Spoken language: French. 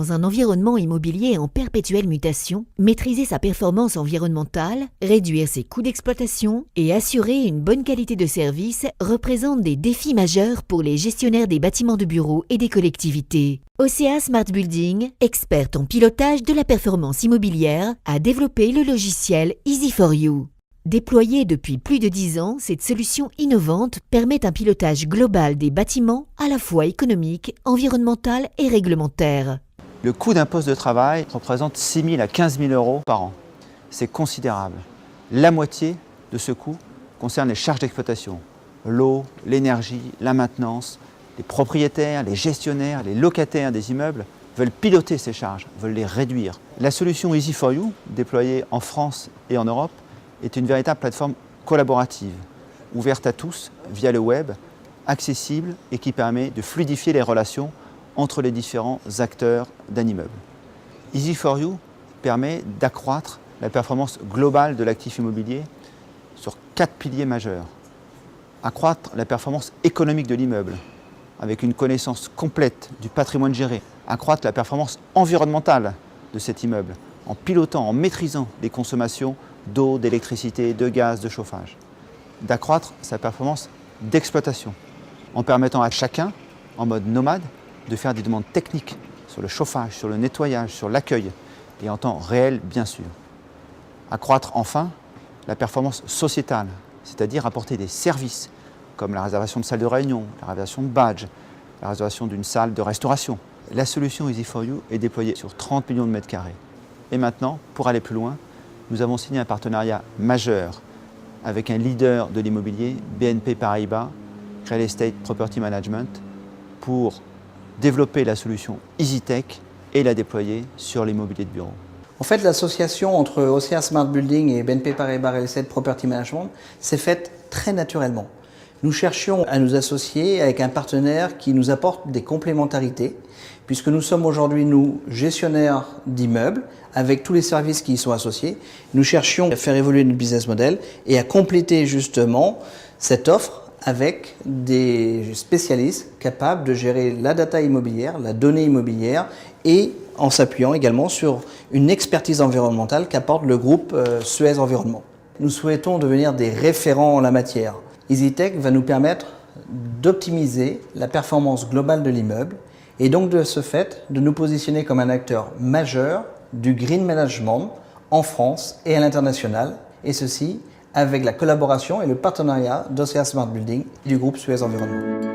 dans un environnement immobilier en perpétuelle mutation, maîtriser sa performance environnementale, réduire ses coûts d'exploitation et assurer une bonne qualité de service représentent des défis majeurs pour les gestionnaires des bâtiments de bureaux et des collectivités. OCA Smart Building, experte en pilotage de la performance immobilière, a développé le logiciel Easy4You. Déployée depuis plus de 10 ans, cette solution innovante permet un pilotage global des bâtiments à la fois économique, environnemental et réglementaire. Le coût d'un poste de travail représente 6 000 à 15 000 euros par an. C'est considérable. La moitié de ce coût concerne les charges d'exploitation. L'eau, l'énergie, la maintenance. Les propriétaires, les gestionnaires, les locataires des immeubles veulent piloter ces charges, veulent les réduire. La solution Easy4You, déployée en France et en Europe, est une véritable plateforme collaborative, ouverte à tous via le web, accessible et qui permet de fluidifier les relations entre les différents acteurs d'un immeuble. Easy4You permet d'accroître la performance globale de l'actif immobilier sur 4 piliers majeurs. Accroître la performance économique de l'immeuble avec une connaissance complète du patrimoine géré. Accroître la performance environnementale de cet immeuble en pilotant, en maîtrisant les consommations d'eau, d'électricité, de gaz, de chauffage. D'accroître sa performance d'exploitation en permettant à chacun, en mode nomade, de faire des demandes techniques sur le chauffage, sur le nettoyage, sur l'accueil et en temps réel bien sûr. Accroître enfin la performance sociétale, c'est-à-dire apporter des services comme la réservation de salles de réunion, la réservation de badges, la réservation d'une salle de restauration. La solution Easy4You est déployée sur 30 millions de mètres carrés. Et maintenant, pour aller plus loin, nous avons signé un partenariat majeur avec un leader de l'immobilier, BNP Paribas, Real Estate Property Management, pour développer la solution EasyTech et la déployer sur l'immobilier de bureau. En fait, l'association entre OCA Smart Building et BNP Paribas Real Estate Property Management s'est faite très naturellement. Nous cherchions à nous associer avec un partenaire qui nous apporte des complémentarités, puisque nous sommes aujourd'hui, nous, gestionnaires d'immeubles, avec tous les services qui y sont associés. Nous cherchions à faire évoluer notre business model et à compléter justement cette offre avec des spécialistes capables de gérer la data immobilière, la donnée immobilière et en s'appuyant également sur une expertise environnementale qu'apporte le groupe Suez Environnement. Nous souhaitons devenir des référents en la matière. EasyTech va nous permettre d'optimiser la performance globale de l'immeuble et donc de ce fait de nous positionner comme un acteur majeur du green management en France et à l'international, et ceci avec la collaboration et le partenariat d'OCA Smart Building et du groupe Suez Environnement.